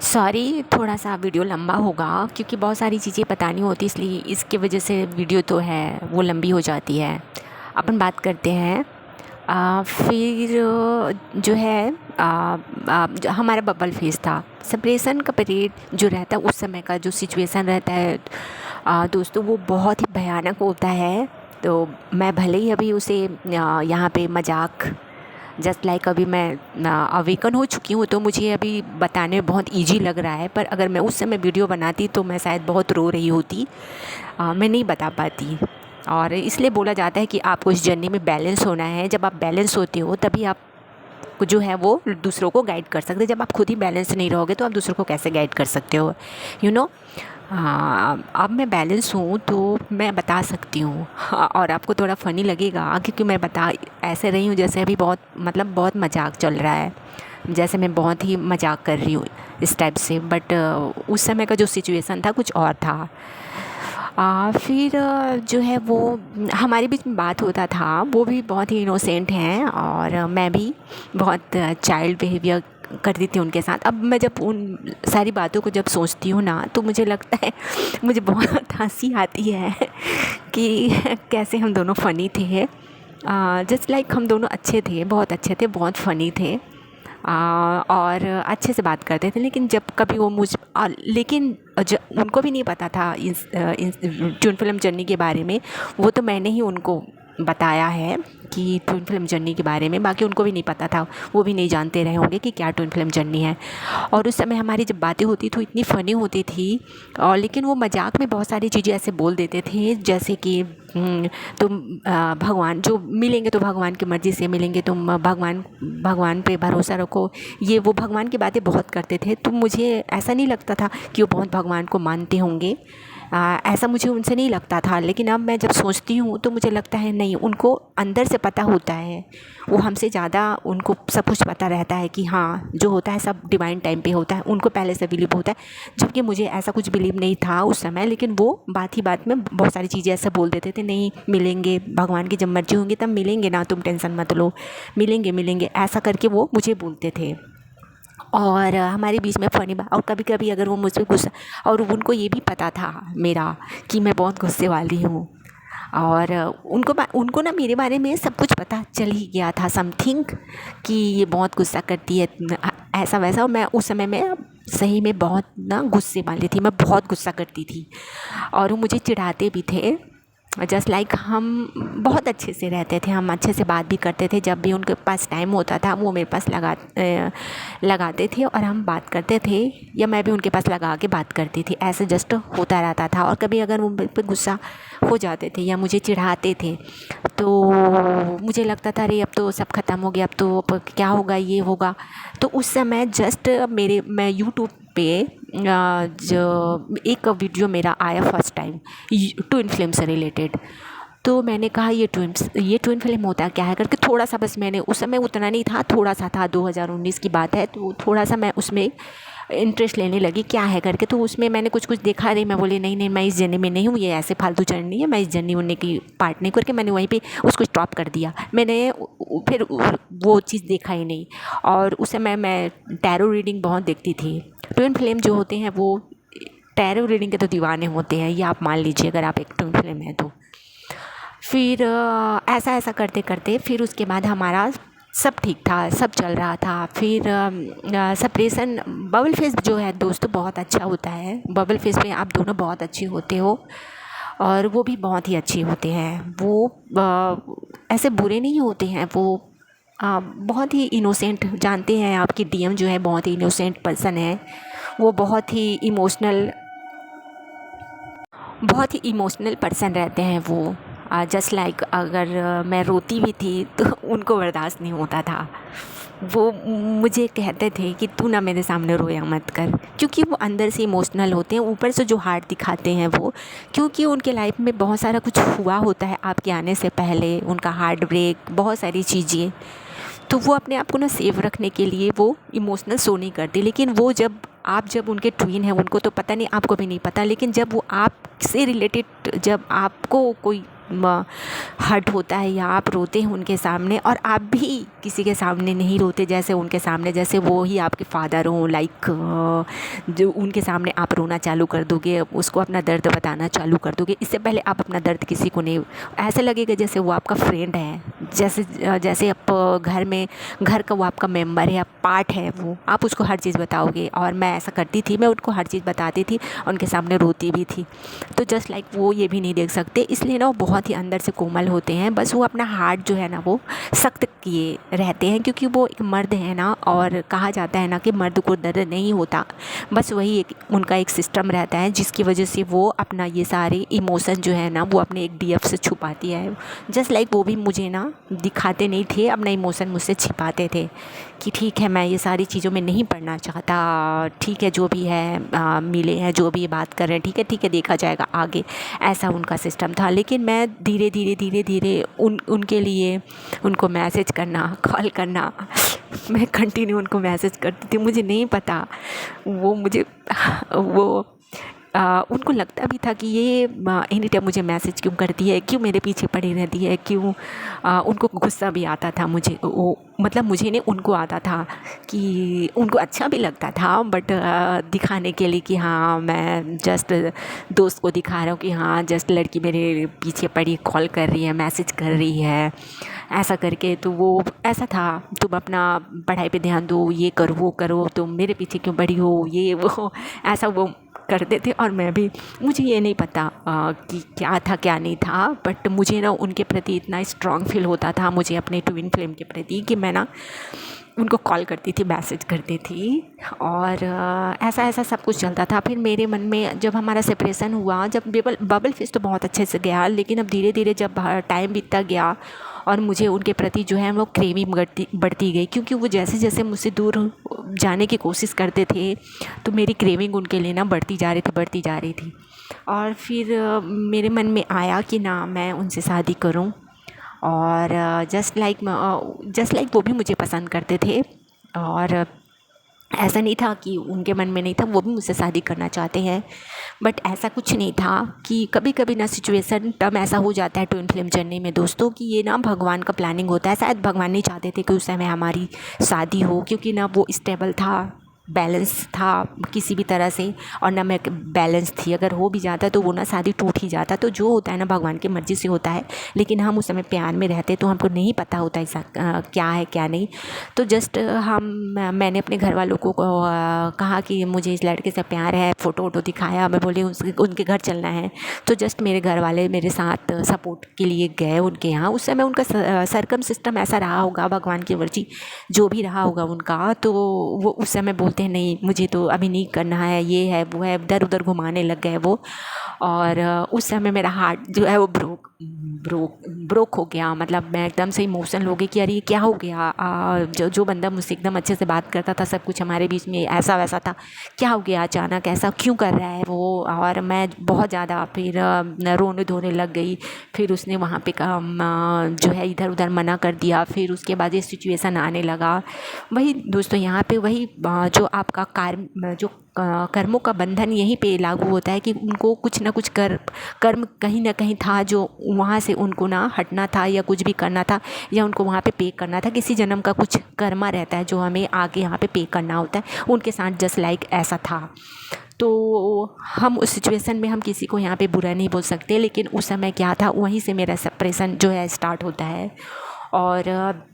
Sorry, थोड़ा सा video लंबा होगा क्योंकि बहुत सारी चीज़ें बतानी होती, इसलिए इसकी वजह से वीडियो तो है वो लंबी हो जाती है। अपन बात करते हैं। फिर जो है हमारा बबल फेस था। सेपरेशन का पीरियड जो रहता है उस समय का जो सिचुएशन रहता है दोस्तों, वो बहुत ही भयानक होता है। तो मैं भले ही अभी उसे यहाँ पे मजाक जस्ट लाइक अभी मैं अवेकन हो चुकी हूँ, तो मुझे अभी बताने में बहुत इजी लग रहा है, पर अगर मैं उस समय वीडियो बनाती तो मैं शायद बहुत रो रही होती। मैं नहीं बता पाती। और इसलिए बोला जाता है कि आपको इस जर्नी में बैलेंस होना है। जब आप बैलेंस होते हो तभी आप जो है वो दूसरों को गाइड कर सकते हैं। जब आप खुद ही बैलेंस नहीं रहोगे तो आप दूसरों को कैसे गाइड कर सकते हो, यू नो। हाँ, अब मैं बैलेंस हूँ तो मैं बता सकती हूँ। हाँ, और आपको थोड़ा फ़नी लगेगा क्योंकि मैं बता ऐसे रही हूँ जैसे अभी बहुत मतलब बहुत मजाक चल रहा है, जैसे मैं बहुत ही मजाक कर रही हूँ इस टाइप से। बट उस समय का जो सिचुएशन था कुछ और था। फिर जो है वो हमारे बीच में बात होता था, वो भी बहुत ही इनोसेंट हैं और मैं भी बहुत चाइल्ड बिहेवियर करती थी उनके साथ। अब मैं जब उन सारी बातों को जब सोचती हूँ ना, तो मुझे लगता है मुझे बहुत हंसी आती है कि कैसे हम दोनों फ़नी थे। जस्ट लाइक हम दोनों अच्छे थे, बहुत अच्छे थे, बहुत फ़नी थे। और अच्छे से बात करते थे। लेकिन जब कभी वो लेकिन उनको भी नहीं पता था इस ट्विन फिल्म जर्नी के बारे में। वो तो मैंने ही उनको बताया है कि ट्विन फिल्म जर्नी के बारे में, बाकी उनको भी नहीं पता था। वो भी नहीं जानते रहे होंगे कि क्या ट्विन फिल्म जर्नी है। और उस समय हमारी जब बातें होती थी इतनी फ़नी होती थी। और लेकिन वो मजाक में बहुत सारी चीज़ें ऐसे बोल देते थे जैसे कि तुम भगवान जो मिलेंगे तो भगवान की मर्ज़ी से मिलेंगे, तुम भगवान भगवान पे भरोसा रखो। ये वो भगवान की बातें बहुत करते थे। तो मुझे ऐसा नहीं लगता था कि वो बहुत भगवान को मानते होंगे। ऐसा मुझे उनसे नहीं लगता था। लेकिन अब मैं जब सोचती हूँ तो मुझे लगता है नहीं, उनको अंदर से पता होता है। वो हमसे ज़्यादा उनको सब कुछ पता रहता है कि हाँ जो होता है सब डिवाइन टाइम पे होता है। उनको पहले से बिलीव होता है, जबकि मुझे ऐसा कुछ बिलीव नहीं था उस समय। लेकिन वो बात ही बात में बहुत सारी चीज़ें ऐसे बोल देते थे, नहीं मिलेंगे भगवान की जब मर्जी होंगी तब मिलेंगे ना, तुम टेंशन मत लो, मिलेंगे मिलेंगे, ऐसा करके वो मुझे बोलते थे। और हमारे बीच में फ़नी बात। और कभी कभी अगर वो मुझ पे गुस्सा, और उनको ये भी पता था मेरा कि मैं बहुत गुस्से वाली हूँ। और उनको ना मेरे बारे में सब कुछ पता चल ही गया था, समथिंग, कि ये बहुत गुस्सा करती है ऐसा वैसा। और मैं उस समय में सही में बहुत ना गुस्से वाली थी, मैं बहुत गुस्सा करती थी। और वो मुझे चिढ़ाते भी थे। जस्ट लाइक हम बहुत अच्छे से रहते थे, हम अच्छे से बात भी करते थे। जब भी उनके पास टाइम होता था वो मेरे पास लगाते थे और हम बात करते थे, या मैं भी उनके पास लगा के बात करती थी। ऐसे जस्ट होता रहता था। और कभी अगर वो मुझ पे गुस्सा हो जाते थे या मुझे चिढ़ाते थे तो मुझे लगता था अरे अब तो सब ख़त्म हो गया, अब तो अब क्या होगा, ये होगा। तो उस समय जस्ट मैं यूट्यूब पे जो एक वीडियो मेरा आया फर्स्ट टाइम ट्विन फिल्म से रिलेटेड। तो मैंने कहा ये ट्विन फिल्म होता क्या है करके, थोड़ा सा बस मैंने उस समय उतना नहीं था, थोड़ा सा था, 2019 की बात है। तो थोड़ा सा मैं उसमें इंटरेस्ट लेने लगी क्या है करके। तो उसमें मैंने कुछ देखा, नहीं मैं बोली नहीं नहीं मैं इस जर्नी में नहीं हूँ, ये ऐसे फालतू जर्नी है, मैं इस जर्नी उड़ने की पार्ट नहीं करके मैंने वहीं पे उसको स्टॉप कर दिया। मैंने फिर वो चीज़ देखा ही नहीं। और उस समय मैं टैरो रीडिंग बहुत देखती थी। ट्विन फ्लेम जो होते हैं वो टैरो रीडिंग के तो दीवाने होते हैं, ये आप मान लीजिए अगर आप एक ट्विन फ्लेम हैं तो। फिर ऐसा ऐसा करते करते फिर उसके बाद हमारा सब ठीक था, सब चल रहा था। फिर सेपरेशन बबल फेस जो है दोस्तों बहुत अच्छा होता है। बबल फेस में आप दोनों बहुत अच्छे होते हो और वो भी बहुत ही अच्छे होते हैं। वो ऐसे बुरे नहीं होते हैं, वो बहुत ही इनोसेंट, जानते हैं आपकी डीएम जो है बहुत ही इनोसेंट पर्सन है। वो बहुत ही इमोशनल पर्सन रहते हैं वो। जस्ट लाइक अगर मैं रोती भी थी तो उनको बर्दाश्त नहीं होता था। वो मुझे कहते थे कि तू ना मेरे सामने रोया मत कर, क्योंकि वो अंदर से इमोशनल होते हैं, ऊपर से जो हार्ट दिखाते हैं वो, क्योंकि उनके लाइफ में बहुत सारा कुछ हुआ होता है आपके आने से पहले, उनका हार्ट ब्रेक, बहुत सारी चीज़ें। तो वो अपने आप को ना सेफ रखने के लिए वो इमोशनल शो नहीं करती। लेकिन वो जब उनके ट्विन हैं, उनको तो पता नहीं, आपको भी नहीं पता, लेकिन जब वो आपसे रिलेटेड, जब आपको कोई हर्ट होता है या आप रोते हैं उनके सामने, और आप भी किसी के सामने नहीं रोते जैसे उनके सामने, जैसे वो ही आपके फादर हों, लाइक जो उनके सामने आप रोना चालू कर दोगे, उसको अपना दर्द बताना चालू कर दोगे, इससे पहले आप अपना दर्द किसी को नहीं, ऐसे लगेगा जैसे वो आपका फ्रेंड है, जैसे आप घर का वो आपका मेंबर है, आप पार्ट है वो, आप उसको हर चीज़ बताओगे। और मैं ऐसा करती थी, मैं उनको हर चीज़ बताती थी, उनके सामने रोती भी थी। तो जस्ट लाइक वो ये भी नहीं देख सकते, इसलिए ना वो बहुत ही अंदर से कोमल होते हैं, बस वो अपना हार्ट जो है ना वो सख्त किए रहते हैं, क्योंकि वो एक मर्द है ना, और कहा जाता है ना कि मर्द को दर्द नहीं होता, बस वही एक उनका एक सिस्टम रहता है जिसकी वजह से वो अपना ये सारे इमोशन जो है ना वो अपने एक डीएफ से छुपाती है। जस्ट लाइक वो भी मुझे ना दिखाते नहीं थे, अपना इमोशन मुझसे छिपाते थे कि ठीक है, मैं ये सारी चीज़ों में नहीं पढ़ना चाहता, ठीक है जो भी है मिले हैं, जो भी बात कर रहे हैं, ठीक है देखा जाएगा आगे, ऐसा उनका सिस्टम था। लेकिन मैं धीरे धीरे उनके लिए उनको मैसेज करना, कॉल करना, मैं कंटिन्यू उनको मैसेज करती थी। मुझे नहीं पता वो मुझे वो उनको लगता भी था कि ये एनी टाइम मुझे मैसेज क्यों करती है, क्यों मेरे पीछे पड़ी रहती है, क्यों उनको गुस्सा भी आता था मुझे, वो मतलब मुझे नहीं, उनको आता था कि उनको अच्छा भी लगता था, बट दिखाने के लिए कि हाँ मैं जस्ट दोस्त को दिखा रहा हूँ कि हाँ जस्ट लड़की मेरे पीछे पड़ी, कॉल कर रही है, मैसेज कर रही है, ऐसा करके। तो वो ऐसा था, तुम अपना पढ़ाई पे ध्यान दो, ये करो वो करो, तुम मेरे पीछे क्यों पड़ी हो, ये वो ऐसा वो करते थे। और मैं भी, मुझे ये नहीं पता कि क्या था क्या नहीं था, बट मुझे ना उनके प्रति इतना स्ट्रॉन्ग फील होता था, मुझे अपने ट्विन फ्लेम के प्रति, कि मैं ना उनको कॉल करती थी, मैसेज करती थी, और ऐसा सब कुछ चलता था। फिर मेरे मन में जब हमारा सेपरेशन हुआ, जब बबल फेस तो बहुत अच्छे से गया, लेकिन अब धीरे धीरे जब टाइम बीतता गया और मुझे उनके प्रति जो है वो क्रेविंग बढ़ती गई, क्योंकि वो जैसे जैसे मुझसे दूर जाने की कोशिश करते थे तो मेरी क्रेविंग उनके लिए ना बढ़ती जा रही थी। और फिर मेरे मन में आया कि ना मैं उनसे शादी करूं, और जस्ट लाइक वो भी मुझे पसंद करते थे, और ऐसा नहीं था कि उनके मन में नहीं था, वो भी मुझसे शादी करना चाहते हैं। बट ऐसा कुछ नहीं था कि कभी कभी ना सिचुएशन टर्म ऐसा हो जाता है ट्विन फ्लेम जर्नी में दोस्तों, कि ये ना भगवान का प्लानिंग होता है। शायद भगवान नहीं चाहते थे कि उस समय हमारी शादी हो, क्योंकि ना वो स्टेबल था, बैलेंस था किसी भी तरह से, और ना मैं बैलेंस थी। अगर हो भी जाता तो वो ना शादी टूट ही जाता। तो जो होता है ना भगवान की मर्ज़ी से होता है, लेकिन हम उस समय प्यार में रहते तो हमको नहीं पता होता ऐसा क्या है क्या नहीं। तो जस्ट मैंने अपने घर वालों को कहा कि मुझे इस लड़के से प्यार है, फ़ोटो वोटो दिखाया, मैं बोली उनके घर चलना है। तो जस्ट मेरे घर वाले मेरे साथ सपोर्ट के लिए गए उनके यहाँ। उस समय उनका सरकम सिस्टम ऐसा रहा होगा, भगवान की मर्जी जो भी रहा होगा उनका, तो वो उस समय बोलते हैं नहीं मुझे तो अभी नहीं करना है, ये है वो है, इधर उधर घुमाने लग गए वो। और उस समय मेरा हार्ट जो है वो ब्रोक हो गया। मतलब मैं एकदम से इमोशनल हो गई कि अरे ये क्या हो गया, जो बंदा मुझसे एकदम अच्छे से बात करता था, सब कुछ हमारे बीच में ऐसा वैसा था, क्या हो गया अचानक, ऐसा क्यों कर रहा है वो। और मैं बहुत ज़्यादा फिर रोने धोने लग गई। फिर उसने वहाँ पे जो है इधर उधर मना कर दिया। फिर उसके बाद ये सिचुएशन आने लगा। वही दोस्तों यहाँ पे वही जो आपका कर्मों का बंधन यहीं पे लागू होता है कि उनको कुछ ना कुछ कर्म कहीं ना कहीं था जो वहाँ से उनको ना हटना था, या कुछ भी करना था, या उनको वहाँ पे पे करना था। किसी जन्म का कुछ कर्मा रहता है जो हमें आगे यहाँ पे करना होता है। उनके साथ जस्ट लाइक ऐसा था। तो हम उस सिचुएशन में हम किसी को यहाँ पे बुरा नहीं बोल सकते, लेकिन उस समय क्या था, वहीं से मेरा सेपरेशन जो है स्टार्ट होता है। और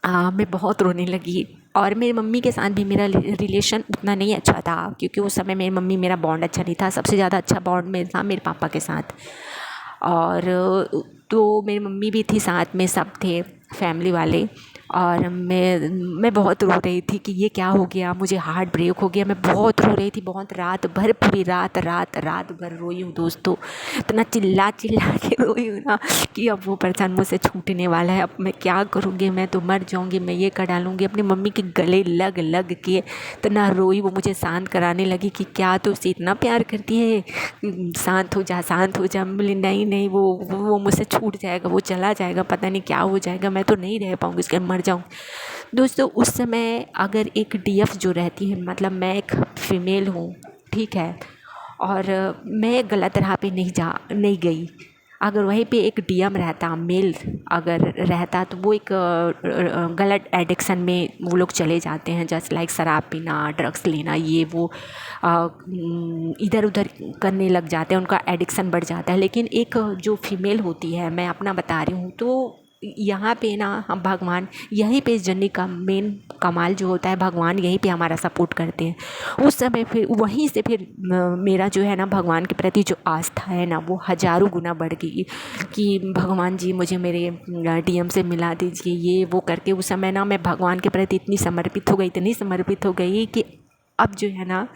मैं बहुत रोने लगी। और मेरी मम्मी के साथ भी मेरा रिलेशन उतना नहीं अच्छा था, क्योंकि उस समय मेरी मम्मी मेरा बॉन्ड अच्छा नहीं था। सबसे ज़्यादा अच्छा बॉन्ड मेरा था मेरे पापा के साथ। और तो मेरी मम्मी भी थी साथ में, सब थे फैमिली वाले। और मैं बहुत रो रही थी कि ये क्या हो गया, मुझे हार्ट ब्रेक हो गया। मैं बहुत रो रही थी, बहुत रात भर, पूरी रात भर रोई हूँ दोस्तों। इतना चिल्ला के रोई हूँ ना कि अब वो पर्सन मुझसे छूटने वाला है, अब मैं क्या करूँगी, मैं तो मर जाऊँगी, मैं ये कर डालूँगी। अपनी मम्मी के गले लग के इतना रोई। वो मुझे शांत कराने लगी कि क्या तो उससे इतना प्यार करती है, शांत हो जा। बोली नहीं वो मुझसे छूट जाएगा, वो चला जाएगा, पता नहीं क्या हो जाएगा, मैं तो नहीं रह पाऊँगी, इसके मर जाऊँ। दोस्तों उस समय अगर एक डीएफ जो रहती है, मतलब मैं एक फ़ीमेल हूँ, ठीक है, और मैं गलत राह पे नहीं गई। अगर वहीं पे एक डीएम रहता, मेल अगर रहता, तो वो एक गलत एडिक्शन में वो लोग चले जाते हैं, जस्ट लाइक शराब पीना, ड्रग्स लेना, ये वो इधर उधर करने लग जाते हैं, उनका एडिक्शन बढ़ जाता है। लेकिन एक जो फीमेल होती है, मैं अपना बता रही हूँ, तो यहाँ पे ना हम भगवान, यहीं पे इस जर्नी का मेन कमाल जो होता है, भगवान यहीं पे हमारा सपोर्ट करते हैं। उस समय फिर वहीं से फिर मेरा जो है ना भगवान के प्रति जो आस्था है ना, वो हज़ारों गुना बढ़ गई कि भगवान जी मुझे मेरे डीएम से मिला दीजिए, ये वो करके उस समय ना मैं भगवान के प्रति इतनी समर्पित हो गई, इतनी समर्पित हो गई कि अब जो है ना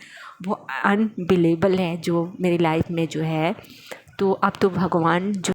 वो अनबिलीवेबल है जो मेरी लाइफ में जो है। तो अब तो भगवान जो